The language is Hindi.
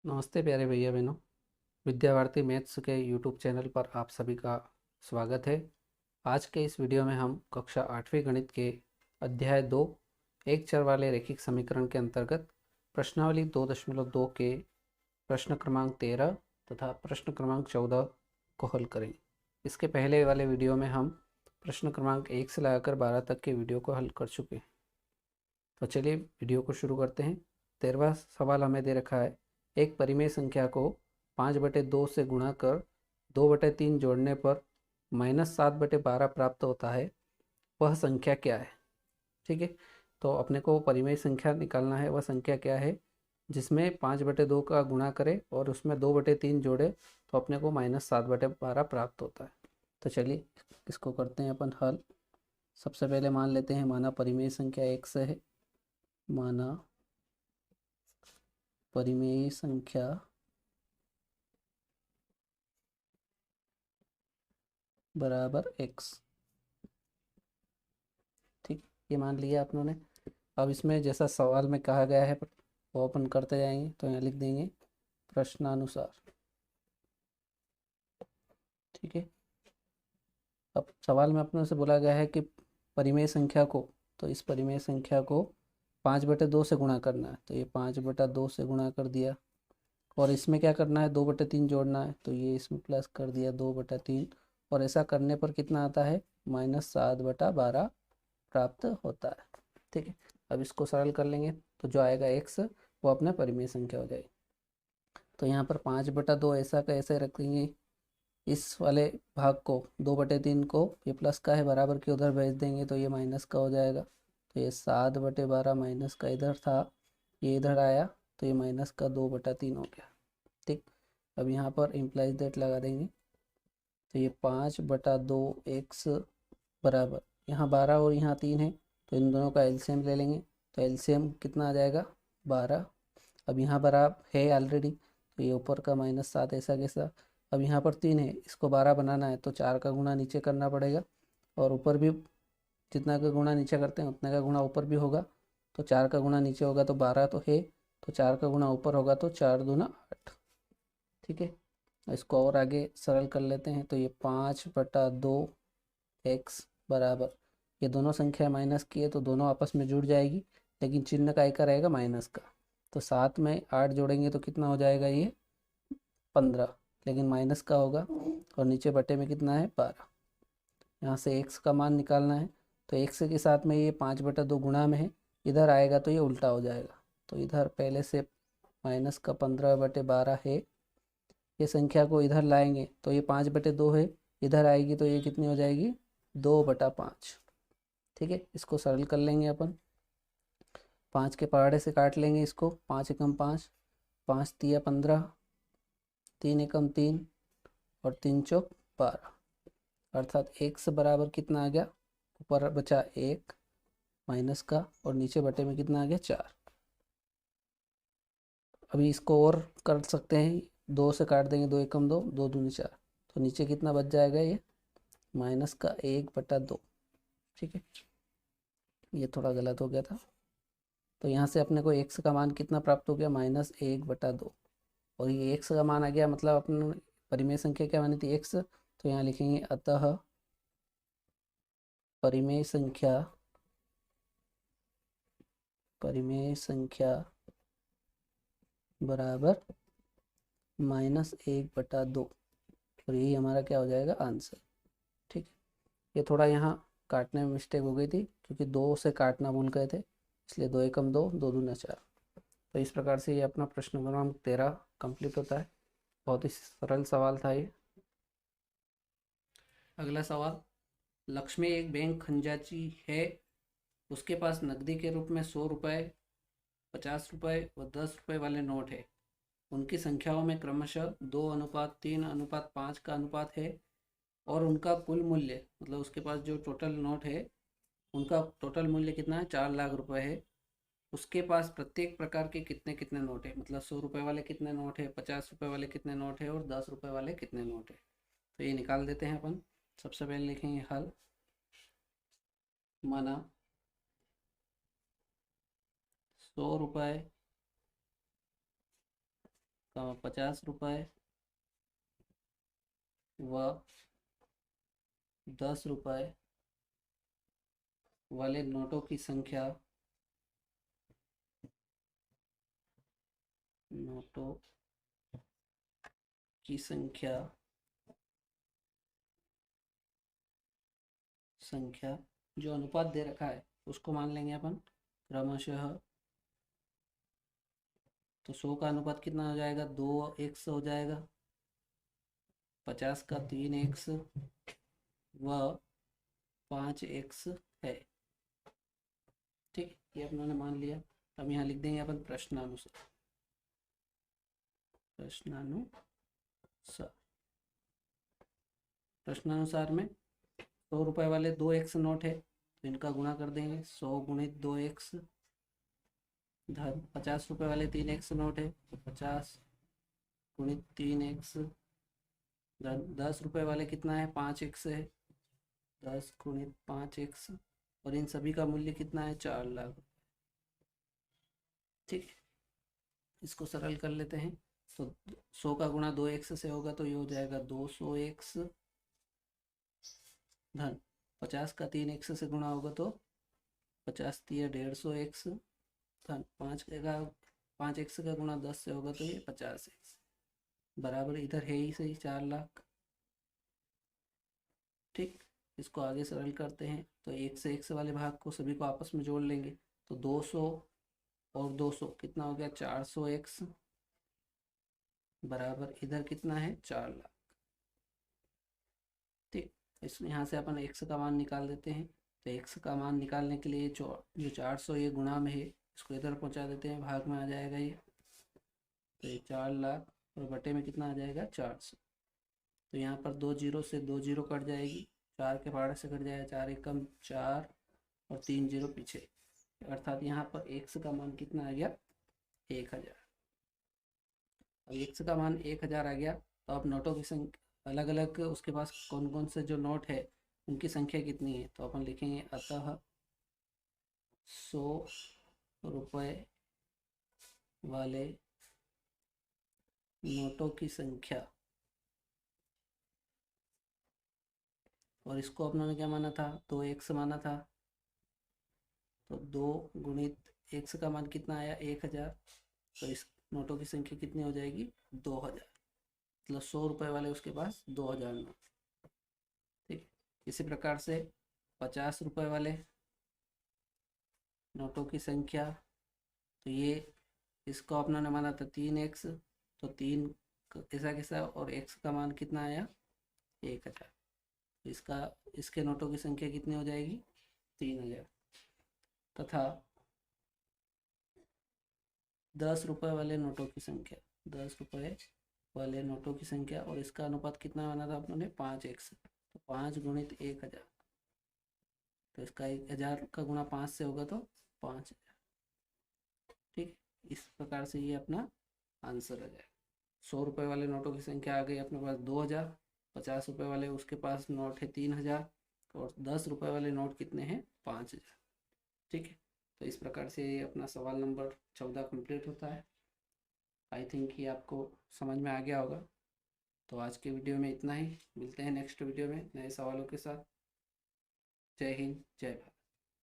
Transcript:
नमस्ते प्यारे भैया बहनों। विद्या भारती मैथ्स के यूट्यूब चैनल पर आप सभी का स्वागत है। आज के इस वीडियो में हम कक्षा 8वीं गणित के अध्याय 2 एक चर वाले रैखिक समीकरण के अंतर्गत प्रश्नावली 2.2 के प्रश्न क्रमांक 13 तथा प्रश्न क्रमांक 14 को हल करेंगे। इसके पहले वाले वीडियो में हम प्रश्न क्रमांक 1 से लगाकर 12 तक के वीडियो को हल कर चुके हैं। तो चलिए वीडियो को शुरू करते हैं। 13वां सवाल हमें दे रखा है, एक परिमेय संख्या को 5/2 से गुणा कर 2/3 जोड़ने पर -7/12 प्राप्त होता है, वह संख्या क्या है। ठीक है, तो अपने को परिमेय संख्या निकालना है। वह संख्या क्या है जिसमें 5/2 का गुणा करें और उसमें 2/3 जोड़े तो अपने को -7/12 प्राप्त होता है। तो चलिए इसको करते हैं अपन हल। सबसे पहले मान लेते हैं, माना परिमेय संख्या x है। माना परिमेय संख्या बराबर x। ठीक, ये मान लिया आप लोगों ने। अब इसमें जैसा सवाल में कहा गया है वो अपन करते जाएंगे। तो यहाँ लिख देंगे प्रश्नानुसार। ठीक है, अब सवाल में अपने से बोला गया है कि परिमेय संख्या को, तो इस परिमेय संख्या को 5/2 से गुणा करना है। तो ये 5/2 से गुणा कर दिया और इसमें क्या करना है, 2/3 जोड़ना है। तो ये इसमें प्लस कर दिया 2/3 और ऐसा करने पर कितना आता है, -7/12 प्राप्त होता है। ठीक है, अब इसको सरल कर लेंगे तो जो आएगा x वो अपना परिमेय संख्या हो जाएगी। तो यहाँ पर 5/2 ऐसा का ऐसे रखेंगे। इस वाले भाग को 2/3 को ये प्लस का है बराबर के उधर भेज देंगे तो ये माइनस का हो जाएगा। तो ये 7/12 माइनस का इधर था, ये इधर आया तो ये माइनस का 2/3 हो गया। ठीक, अब यहाँ पर इम्प्लाइज दैट लगा देंगे। तो ये 5/2 x बराबर यहाँ 12 और यहाँ 3 है तो इन दोनों का एलसीएम ले लेंगे। तो एलसीएम कितना आ जाएगा, 12। अब यहाँ बराबर है ऑलरेडी तो ये ऊपर का -7 ऐसा कैसा। अब यहाँ पर 3 है, इसको 12 बनाना है तो 4 का गुणा नीचे करना पड़ेगा और ऊपर भी जितना का गुणा नीचे करते हैं उतने का गुणा ऊपर भी होगा। तो 4 का गुणा नीचे होगा तो 12 तो है, तो 4 का गुणा ऊपर होगा तो 4 दूना 8। ठीक है, इसको और आगे सरल कर लेते हैं। तो ये 5/2 x बराबर, ये दोनों संख्या माइनस की है तो दोनों आपस में जुड़ जाएगी लेकिन चिन्ह का एक रहेगा माइनस का। तो 7 में 8 जोड़ेंगे तो कितना हो जाएगा, ये 15, लेकिन माइनस का होगा और नीचे बटे में कितना है 12। यहाँ से x का मान निकालना है तो x के साथ में ये 5/2 गुणा में है, इधर आएगा तो ये उल्टा हो जाएगा। तो इधर पहले से -15/12 है, ये संख्या को इधर लाएंगे तो ये 5/2 है, इधर आएगी तो ये कितनी हो जाएगी, 2/5। ठीक है, इसको सरल कर लेंगे अपन। 5 के पहाड़े से काट लेंगे इसको, 5 एकम 5, 5 तिया 15, 3 एकम 3 और 3 चौक 12। अर्थात x बराबर कितना आ गया, ऊपर बचा 1 माइनस का और नीचे बटे में कितना आ गया 4। अभी इसको और कर सकते हैं, 2 से काट देंगे, 2 एकम 2, 2 दूनी 4। तो नीचे कितना बच जाएगा, ये माइनस का 1/2। ठीक है, ये थोड़ा गलत हो गया था। तो यहाँ से अपने को x का मान कितना प्राप्त हो गया, -1/2। और ये x का मान आ गया, मतलब अपने परिमेय संख्या क्या मानी थी, x। तो यहाँ लिखेंगे अतः परिमेय संख्या बराबर -1/2 और यही हमारा क्या हो जाएगा, आंसर। ठीक है, ये थोड़ा यहाँ काटने में मिस्टेक हो गई थी क्योंकि 2 से काटना भूल गए थे, इसलिए 2 एकम 2, 2 दूना 4। तो इस प्रकार से ये अपना प्रश्न क्रमांक 13 कंप्लीट होता है। बहुत ही सरल सवाल था ये। अगला सवाल, लक्ष्मी एक बैंक खंजाची है। उसके पास नकदी के रूप में 100 रुपये, 50 रुपये व 10 रुपये वाले नोट है। उनकी संख्याओं में क्रमशः 2:3:5 का अनुपात है और उनका कुल मूल्य, मतलब उसके पास जो टोटल नोट है उनका टोटल मूल्य कितना है, 4 लाख रुपए है। उसके पास प्रत्येक प्रकार के कितने कितने नोट है, मतलब 100 रुपये वाले कितने नोट है, 50 रुपये वाले कितने नोट है और 10 रुपये वाले कितने नोट है। तो ये निकाल देते हैं अपन। सबसे पहले लिखेंगे हल। माना 100 रुपये 50 रुपये व 10 रुपये वाले नोटों की संख्या संख्या जो अनुपात दे रखा है उसको मान लेंगे अपन क्रमशः। तो 100 का अनुपात कितना हो जाएगा, 2x हो जाएगा, 50 का 3x व 5x है। ठीक, ये अपनों ने मान लिया। अब यहाँ लिख देंगे अपन प्रश्नानुसार। प्रश्नानुसार में 100 रुपये वाले 2x नोट है तो इनका गुणा कर देंगे, 100 गुणित 2x धन 50 रुपये वाले 3x नोट है तो 50 गुणित 3x धन 10 रुपये वाले कितना है, 5x है, 10 गुणित 5x और इन सभी का मूल्य कितना है, 4 लाख। ठीक, इसको सरल कर लेते हैं। तो 100 का गुणा 2x से होगा तो ये हो जाएगा 200x धन 50 का 3x से गुणा होगा तो 50 तिया 150x धन 5x का गुणा 10 से होगा तो ये 50x बराबर इधर है ही सही 4 लाख। ठीक, इसको आगे सरल करते हैं। तो 1 से x वाले भाग को सभी को आपस में जोड़ लेंगे तो 200 और 200 कितना हो गया, 400x बराबर इधर कितना है, 4 लाख। ठीक, इसमें यहाँ से अपन x का मान निकाल देते हैं। तो x का मान निकालने के लिए जो 400 ये गुणा में है इसको इधर पहुँचा देते हैं, भाग में आ जाएगा ये। तो ये 4 लाख और बटे में कितना आ जाएगा, 400। तो यहाँ पर 2 जीरो से 2 जीरो कट जाएगी, 4 के पहाड़ से कट जाएगा, 4 एकम 4 और 3 जीरो पीछे, अर्थात यहाँ पर x का मान कितना आ गया, 1000। अब x का मान 1000 आ गया तो अब नोटों की संख्या अलग अलग उसके पास कौन कौन से जो नोट है उनकी संख्या कितनी है। तो अपन लिखेंगे अतः 100 रुपये वाले नोटों की संख्या, और इसको अपनों ने क्या माना था, 2x माना था। तो 2 गुणित x का मान कितना आया, 1000। तो इस नोटों की संख्या कितनी हो जाएगी, 2000। मतलब 100 रुपये वाले उसके पास 2000 नोट। ठीक, इसी प्रकार से 50 रुपये वाले नोटों की संख्या, तो ये इसको अपना ने माना था 3x, तो 3 कैसा कैसा और x का मान कितना आया, 1000। इसके नोटों की संख्या कितनी हो जाएगी, 3000। तथा 10 रुपये वाले नोटों की संख्या, 10 रुपये वाले नोटों की संख्या और इसका अनुपात कितना माना था अपनों ने, 5x। तो 5 गुणित 1000, तो इसका 1000 का गुणा 5 से होगा तो 5000। ठीक, इस प्रकार से ये अपना आंसर आ जाएगा। 100 रुपये वाले नोटों की संख्या आ गई अपने पास 2000, 50 रुपये वाले उसके पास नोट है 3000 और 10 रुपये वाले नोट कितने हैं, 5000। ठीक है, तो इस प्रकार से ये अपना सवाल नंबर 14 कंप्लीट होता है। आई थिंक ये आपको समझ में आ गया होगा। तो आज के वीडियो में इतना ही, मिलते हैं नेक्स्ट वीडियो में नए सवालों के साथ। जय हिंद, जय भारत।